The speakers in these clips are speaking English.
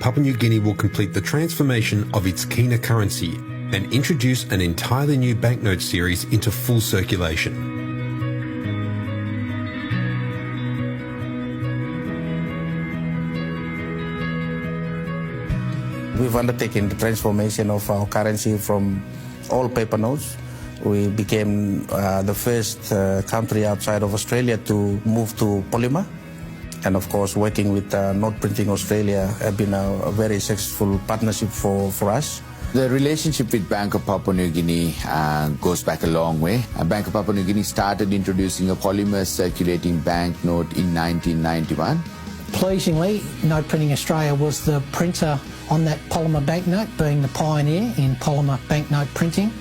Papua New Guinea will complete the transformation of its Kina currency and introduce an entirely new banknote series into full circulation. We've undertaken the transformation of our currency from all paper notes. We became the first country outside of Australia to move to polymer. And of course, working with Note Printing Australia has been a very successful partnership for us. The relationship with Bank of Papua New Guinea goes back a long way. Bank of Papua New Guinea started introducing a polymer circulating banknote in 1991. Pleasingly, Note Printing Australia was the printer on that polymer banknote, being the pioneer in polymer banknote printing.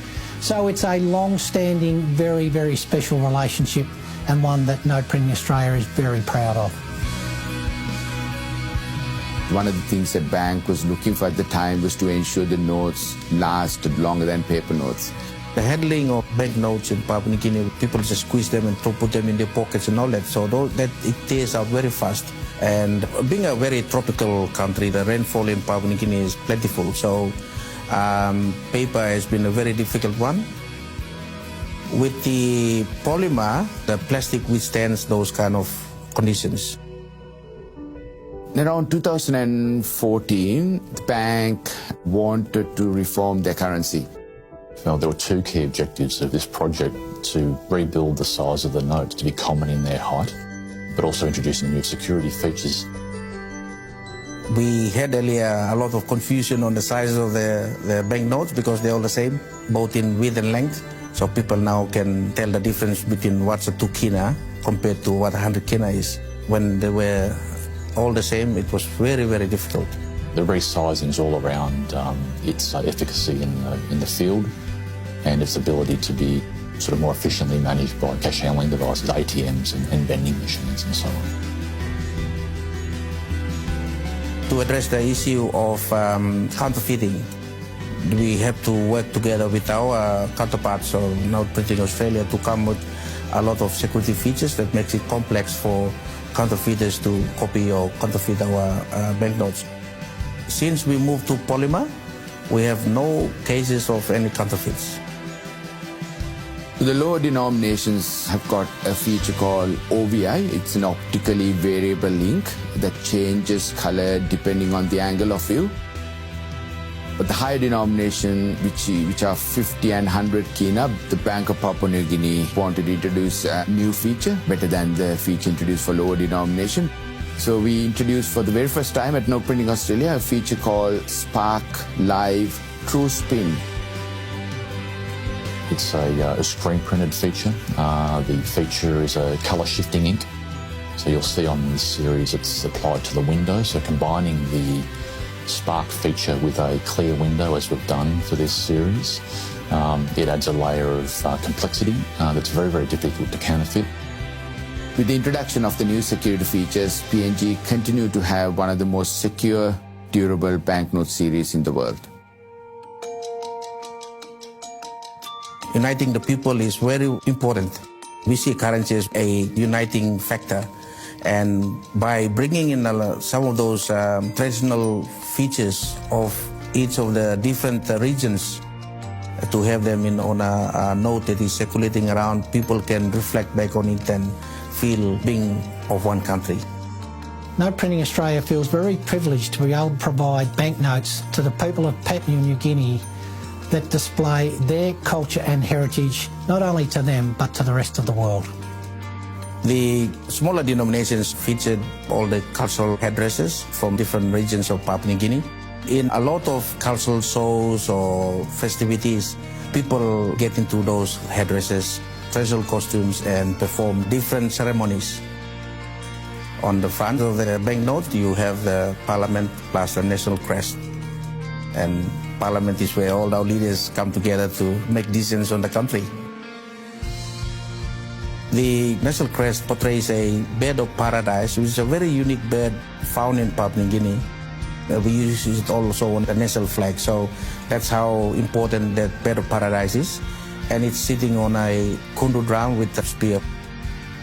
So it's a long-standing, very, very special relationship, and one that Note Printing Australia is very proud of. One of the things that Bank was looking for at the time was to ensure the notes lasted longer than paper notes. The handling of banknotes in Papua New Guinea, people just squeeze them and put them in their pockets and all that, so that it tears out very fast. And being a very tropical country, the rainfall in Papua New Guinea is plentiful, so paper has been a very difficult one. With the polymer, the plastic withstands those kind of conditions. Around 2014, the bank wanted to reform their currency. Well, there were two key objectives of this project: to rebuild the size of the notes to be common in their height, but also introducing new security features. We had earlier a lot of confusion on the sizes of the banknotes because they're all the same, both in width and length. So people now can tell the difference between what's a 2 Kina compared to what 100 Kina is. When they were all the same, it was very, very difficult. The resizing is all around its efficacy in the field and its ability to be sort of more efficiently managed by cash handling devices, ATMs and vending machines and so on. To address the issue of counterfeiting, we have to work together with our counterparts of Note Printing Australia to come with a lot of security features that makes it complex for counterfeiters to copy or counterfeit our banknotes. Since we moved to polymer, we have no cases of any counterfeits. The lower denominations have got a feature called OVI. It's an optically variable ink that changes color depending on the angle of view. But the higher denomination, which are 50 and 100 Kina, the Bank of Papua New Guinea wanted to introduce a new feature, better than the feature introduced for lower denomination. So we introduced for the very first time at Note Printing Australia a feature called Spark Live True Spin. It's a screen-printed feature. The feature is a colour shifting ink. So you'll see on this series it's applied to the window, so combining the Spark feature with a clear window, as we've done for this series, it adds a layer of complexity that's very, very difficult to counterfeit. With the introduction of the new security features, PNG continued to have one of the most secure, durable banknote series in the world. Uniting the people is very important. We see currency as a uniting factor, and by bringing in some of those traditional features of each of the different regions, to have them on a note that is circulating around, people can reflect back on it and feel being of one country. Note Printing Australia feels very privileged to be able to provide banknotes to the people of Papua New Guinea that display their culture and heritage, not only to them, but to the rest of the world. The smaller denominations featured all the cultural headdresses from different regions of Papua New Guinea. In a lot of cultural shows or festivities, people get into those headdresses, traditional costumes, and perform different ceremonies. On the front of the banknote, you have the Parliament plus the national crest. And Parliament is where all our leaders come together to make decisions on the country. The national crest portrays a bird of paradise, which is a very unique bird found in Papua New Guinea. We use it also on the national flag, so that's how important that bird of paradise is. And it's sitting on a kundu drum with a spear.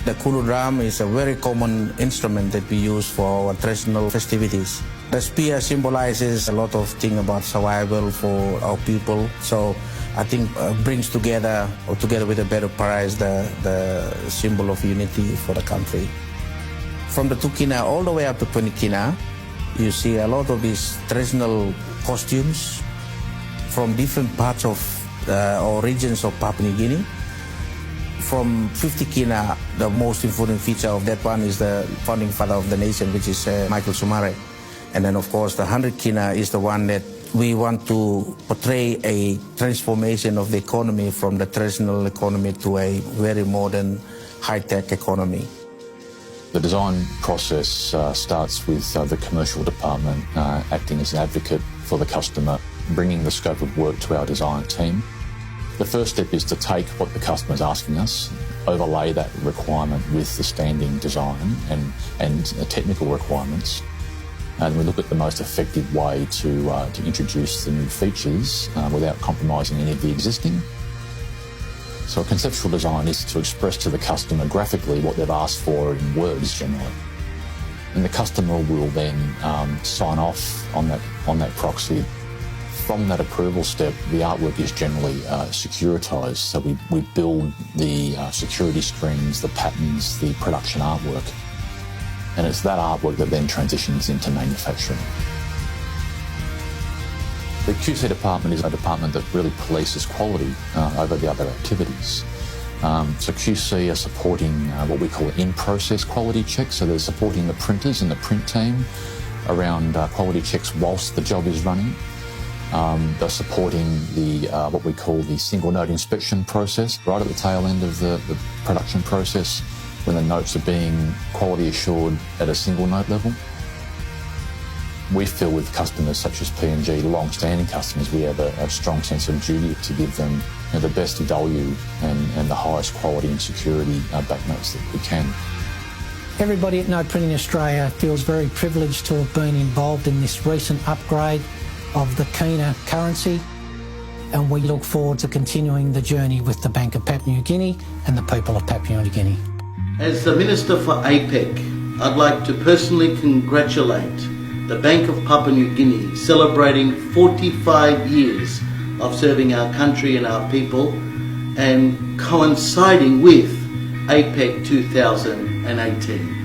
The kundu drum is a very common instrument that we use for our traditional festivities. The spear symbolizes a lot of things about survival for our people. So I think brings together, or together with a better prize, the symbol of unity for the country. From the 2 Kina all the way up to 20 Kina, you see a lot of these traditional costumes from different parts of or regions of Papua New Guinea. From 50 Kina, the most important feature of that one is the founding father of the nation, which is Michael Sumare. And then, of course, the 100 Kina is the one that we want to portray a transformation of the economy from the traditional economy to a very modern, high-tech economy. The design process starts with the commercial department acting as an advocate for the customer, bringing the scope of work to our design team. The first step is to take what the customer is asking us, overlay that requirement with the standing design and technical requirements. And we look at the most effective way to introduce the new features without compromising any of the existing. So a conceptual design is to express to the customer graphically what they've asked for in words generally. And the customer will then sign off on that proxy. From that approval step, the artwork is generally securitized. So we build the security screens, the patterns, the production artwork. And it's that artwork that then transitions into manufacturing. The QC department is a department that really polices quality over the other activities. So QC are supporting what we call in-process quality checks. So they're supporting the printers and the print team around quality checks whilst the job is running. They're supporting the what we call the single note inspection process right at the tail end of the production process, when the notes are being quality assured at a single note level. We feel with customers such as P&G, long-standing customers, we have a strong sense of duty to give them the best value and the highest quality and security banknotes that we can. Everybody at Note Printing Australia feels very privileged to have been involved in this recent upgrade of the Kina currency, and we look forward to continuing the journey with the Bank of Papua New Guinea and the people of Papua New Guinea. As the Minister for APEC, I'd like to personally congratulate the Bank of Papua New Guinea celebrating 45 years of serving our country and our people, and coinciding with APEC 2018.